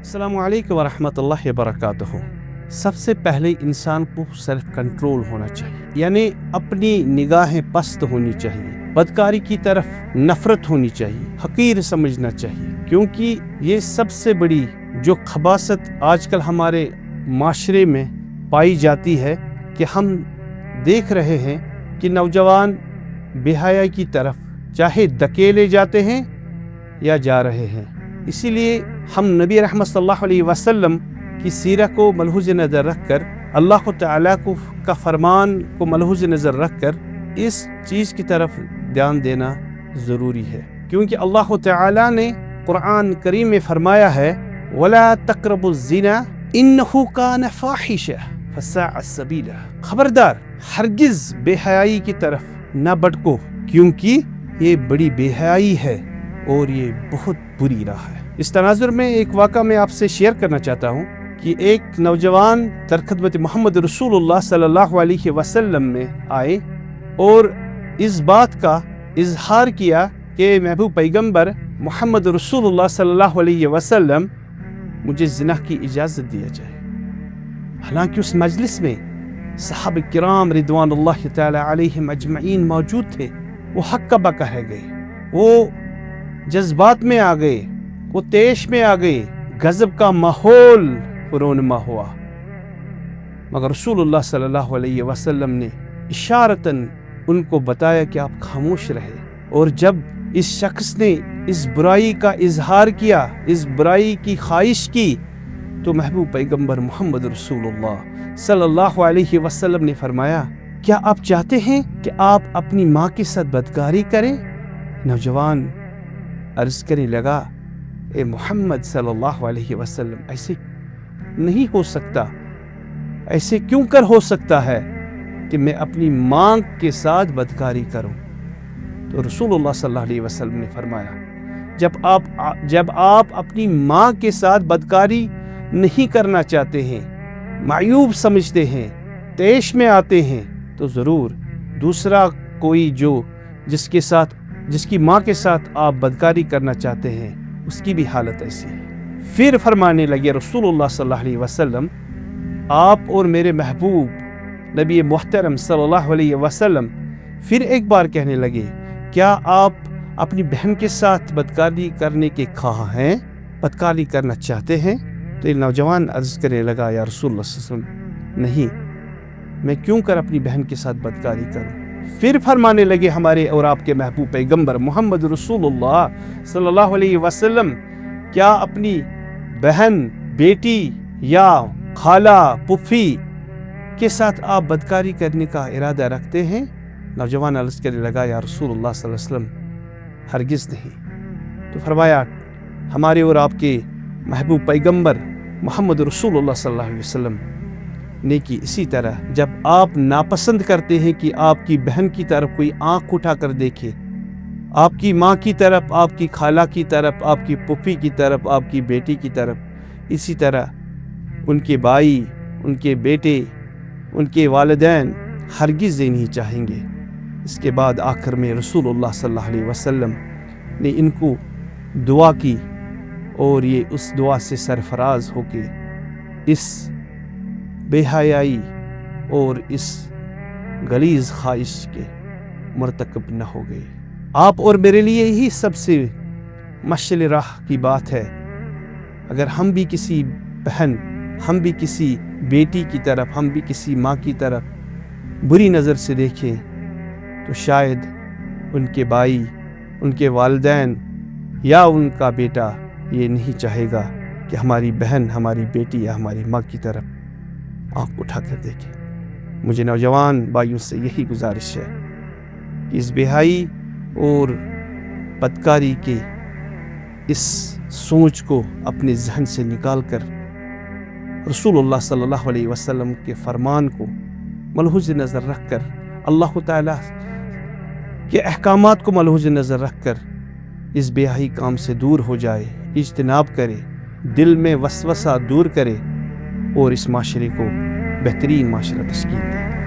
السلام علیکم ورحمۃ اللہ وبرکاتہ۔ سب سے پہلے انسان کو سیلف کنٹرول ہونا چاہیے، یعنی اپنی نگاہیں پست ہونی چاہیے، بدکاری کی طرف نفرت ہونی چاہیے، حقیر سمجھنا چاہیے، کیونکہ یہ سب سے بڑی جو خباثت آج کل ہمارے معاشرے میں پائی جاتی ہے کہ ہم دیکھ رہے ہیں کہ نوجوان بے حیائی کی طرف چاہے دھکیلے جاتے ہیں یا جا رہے ہیں۔ اسی لیے ہم نبی رحمت صلی اللہ علیہ وسلم کی سیرت کو ملحوظ نظر رکھ کر، اللہ تعالیٰ کا فرمان کو ملحوظ نظر رکھ کر اس چیز کی طرف دھیان دینا ضروری ہے، کیونکہ اللہ تعالیٰ نے قرآن کریم میں فرمایا ہے وَلَا تَقْرَبُوا الزِّنَا إِنَّهُ كَانَ فَاحِشَةً فَسَاءَ سَبِيلًا، خبردار ہرگز بے حیائی کی طرف نہ بھٹکو، کیونکہ یہ بڑی بے حیائی ہے اور یہ بہت بری راہ ہے۔ اس تناظر میں ایک واقعہ میں آپ سے شیئر کرنا چاہتا ہوں کہ ایک نوجوان در خدمت محمد رسول اللہ صلی اللہ علیہ وسلم میں آئے اور اس بات کا اظہار کیا کہ محبوب پیغمبر محمد رسول اللہ صلی اللہ علیہ وسلم مجھے زنا کی اجازت دیا جائے۔ حالانکہ اس مجلس میں صحابہ کرام رضوان اللہ تعالی علیہم اجمعین موجود تھے، وہ حق کا بقا رہ گئے، وہ جذبات میں آ گئے، وہ تیش میں آ گئے، غضب کا ماحول رونما ہوا، مگر رسول اللہ صلی اللہ علیہ وسلم نے اشارتاً ان کو بتایا کہ آپ خاموش رہے، اور جب اس شخص نے اس برائی کا اظہار کیا، اس برائی کی خواہش کی، تو محبوب پیغمبر محمد رسول اللہ صلی اللہ علیہ وسلم نے فرمایا کیا آپ چاہتے ہیں کہ آپ اپنی ماں کے ساتھ بدکاری کریں؟ نوجوان عرض کرنے لگا اے محمد صلی اللہ علیہ وسلم، ایسے نہیں ہو سکتا، ایسے کیوں کر ہو سکتا ہے کہ میں اپنی ماں کے ساتھ بدکاری کروں؟ تو رسول اللہ صلی اللہ علیہ وسلم نے فرمایا جب آپ اپنی ماں کے ساتھ بدکاری نہیں کرنا چاہتے ہیں، معیوب سمجھتے ہیں، تیش میں آتے ہیں، تو ضرور دوسرا کوئی جس کی ماں کے ساتھ آپ بدکاری کرنا چاہتے ہیں اس کی بھی حالت ایسی ہے۔ پھر فرمانے لگے رسول اللہ صلی اللہ علیہ وسلم، آپ اور میرے محبوب نبی محترم صلی اللہ علیہ وسلم پھر ایک بار کہنے لگے کیا آپ اپنی بہن کے ساتھ بدکاری کرنے کے خواہاں ہیں، بدکاری کرنا چاہتے ہیں؟ تو یہ نوجوان عرض کرنے لگا یا رسول اللہ صلی اللہ علیہ وسلم، نہیں، میں کیوں کر اپنی بہن کے ساتھ بدکاری کروں؟ پھر فرمانے لگے ہمارے اور آپ کے محبوب پیغمبر محمد رسول اللہ صلی اللہ علیہ وسلم، کیا اپنی بہن، بیٹی یا خالہ، پھوپھی کے ساتھ آپ بدکاری کرنے کا ارادہ رکھتے ہیں؟ نوجوان عرض کرنے لگا یا رسول اللہ صلی اللہ علیہ وسلم، ہرگز نہیں۔ تو فرمایا ہمارے اور آپ کے محبوب پیغمبر محمد رسول اللہ صلی اللہ علیہ وسلم نے کی اسی طرح جب آپ ناپسند کرتے ہیں کہ آپ کی بہن کی طرف کوئی آنکھ اٹھا کر دیکھے، آپ کی ماں کی طرف، آپ کی خالہ کی طرف، آپ کی پھوپھی کی طرف، آپ کی بیٹی کی طرف، اسی طرح ان کے بھائی، ان کے بیٹے، ان کے والدین ہرگز یہ نہیں چاہیں گے۔ اس کے بعد آخر میں رسول اللہ صلی اللہ علیہ وسلم نے ان کو دعا کی، اور یہ اس دعا سے سرفراز ہو کے اس بے حیائی اور اس غلیظ خواہش کے مرتکب نہ ہو گئے۔ آپ اور میرے لیے ہی سب سے مشعل راہ کی بات ہے، اگر ہم بھی کسی بہن، ہم بھی کسی بیٹی کی طرف، ہم بھی کسی ماں کی طرف بری نظر سے دیکھیں تو شاید ان کے بھائی، ان کے والدین یا ان کا بیٹا یہ نہیں چاہے گا کہ ہماری بہن، ہماری بیٹی یا ہماری ماں کی طرف آنکھ اٹھا کر دیکھے۔ مجھے نوجوان بھائیوں سے یہی گزارش ہے کہ اس بے حیائی اور بدکاری کے اس سوچ کو اپنے ذہن سے نکال کر رسول اللہ صلی اللہ علیہ وسلم کے فرمان کو ملحوظ نظر رکھ کر، اللہ تعالیٰ کے احکامات کو ملحوظ نظر رکھ کر اس بے حیائی کام سے دور ہو جائے، اجتناب کرے، دل میں وسوسہ دور کرے اور اس معاشرے کو بہترین معاشرہ تشکیل دے۔